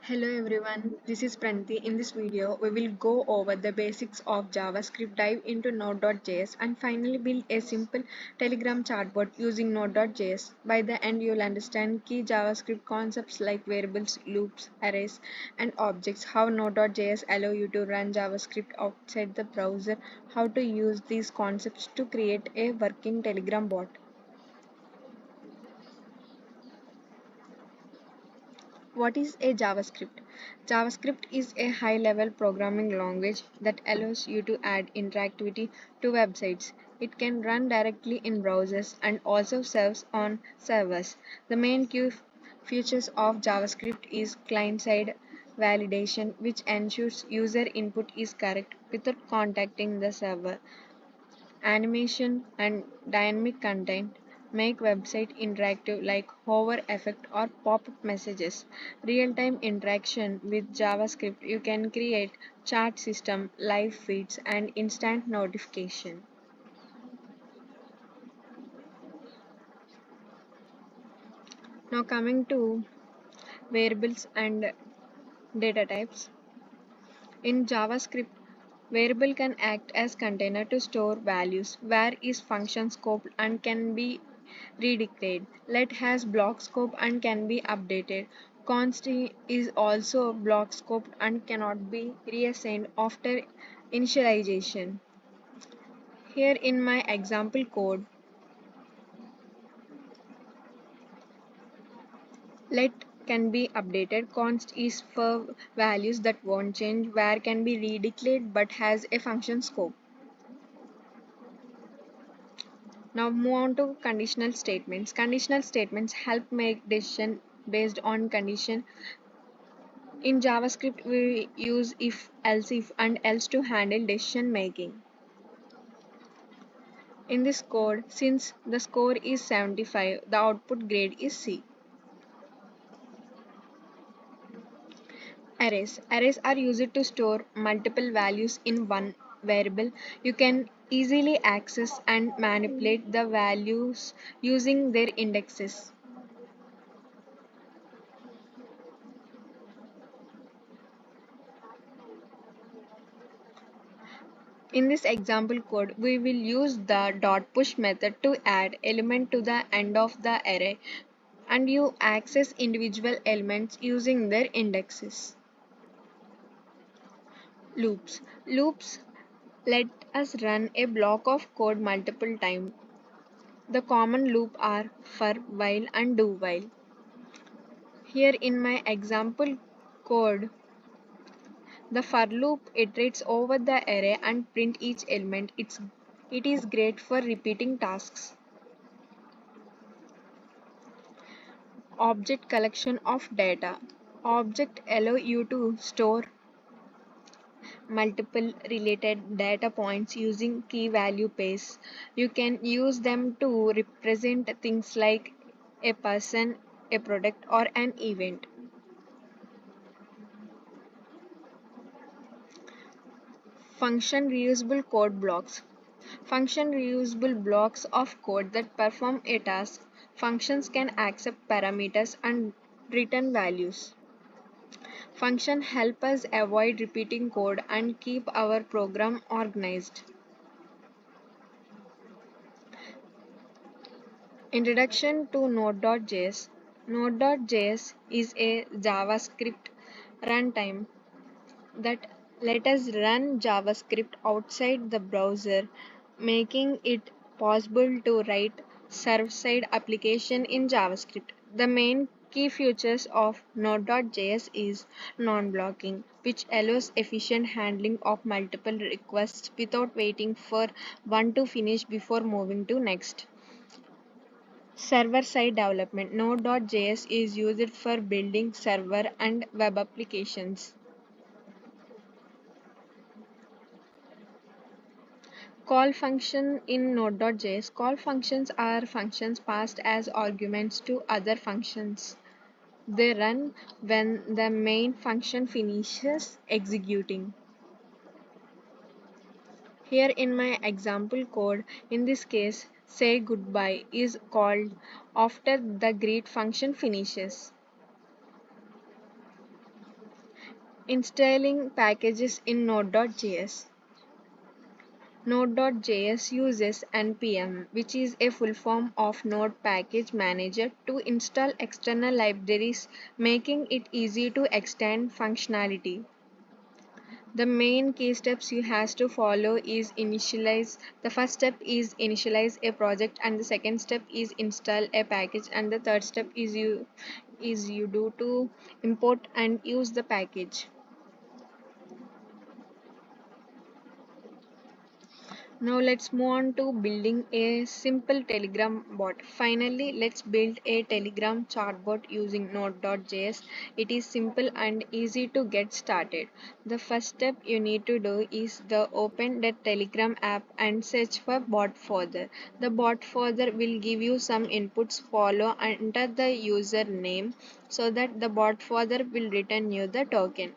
Hello everyone, this is Pranti. In this video, we will go over the basics of JavaScript, dive into node.js, and finally build a simple Telegram chatbot using node.js. By the end, you'll understand key JavaScript concepts like variables, loops, arrays, and objects, how node.js allow you to run JavaScript outside the browser, how to use these concepts to create a working Telegram bot. What is a JavaScript? JavaScript is a high-level programming language that allows you to add interactivity to websites. It can run directly in browsers and also serves on servers. The main key features of JavaScript is client-side validation, which ensures user input is correct without contacting the server. Animation and dynamic content make website interactive like hover effect or pop-up messages. Real-time interaction with JavaScript, you can create chat system, live feeds and instant notification. Now coming to variables and data types. In JavaScript, variable can act as container to store values. Var is function scope and can be redeclared. Let has block scope and can be updated. Const is also block scope and cannot be reassigned after initialization. Here in my example code, let can be updated. Const is for values that won't change. Var can be redeclared but has a function scope. Now move on to conditional statements. Conditional statements help make decision based on condition. In JavaScript, we use if, else if, and else to handle decision making. In this code, since the score is 75, the output grade is C. Arrays. Arrays are used to store multiple values in one variable. You can easily access and manipulate the values using their indexes. In this example code, we will use the dot push method to add element to the end of the array and you access individual elements using their indexes. Loops. Loops let us run a block of code multiple times. The common loop are for, while and do while. Here in my example code, the for loop iterates over the array and print each element. It is great for repeating tasks. Object collection of data. Object allow you to store multiple related data points using key value pairs. You can use them to represent things like a person, a product, or an event. Function reusable code blocks. Function reusable blocks of code that perform a task. Functions can accept parameters and return values. Function help us avoid repeating code and keep our program organized. Introduction to node.js. Node.js is a JavaScript runtime that let us run JavaScript outside the browser, making it possible to write server-side application in JavaScript. The main key features of node.js is non-blocking, which allows efficient handling of multiple requests without waiting for one to finish before moving to next. Server-side development. Node.js is used for building server and web applications. Call function in node.js. Call functions are functions passed as arguments to other functions. They run when the main function finishes executing. Here in my example code, in this case, say goodbye is called after the greet function finishes. Installing packages in node.js. Node.js uses npm, which is a full form of Node Package Manager, to install external libraries, making it easy to extend functionality. The main key steps you have to follow is initialize. The first step is initialize a project, and the second step is install a package, and the third step is you do to import and use the package. Now let's move on to building a simple Telegram bot. Finally, let's build a Telegram chatbot using node.js. It is simple and easy to get started. The first step you need to do is the open the Telegram app and search for bot further. The bot further will give you some inputs. Follow and enter the username so that the bot further will return you the token.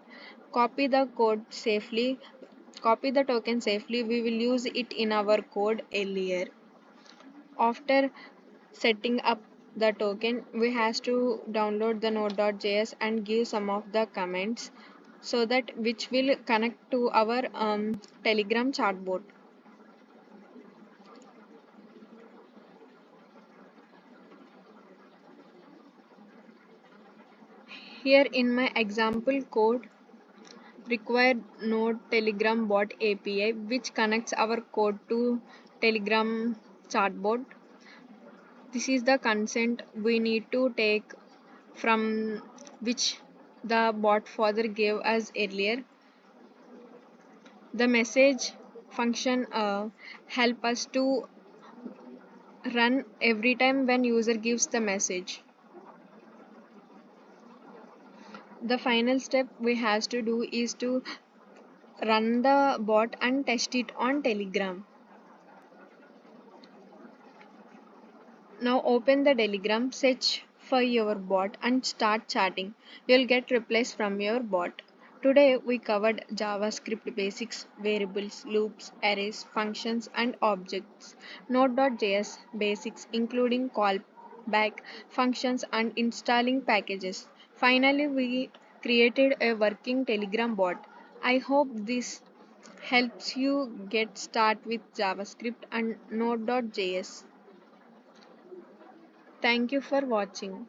Copy the code safely Copy the token safely. We will use it in our code earlier. After setting up the token, we have to download the node.js and give some of the comments so that which will connect to our Telegram chatbot. Here in my example code, required node Telegram bot API, which connects our code to Telegram chatbot. This is the consent we need to take from which the bot father gave us earlier. The message function help us to run every time when user gives the message. The final step we have to do is to run the bot and test it on Telegram. Now open the Telegram, search for your bot and start chatting. You'll get replies from your bot. Today we covered JavaScript basics, variables, loops, arrays, functions and objects. Node.js basics including callback functions and installing packages. Finally we created a working Telegram bot. I hope this helps you get started with JavaScript and Node.js. Thank you for watching.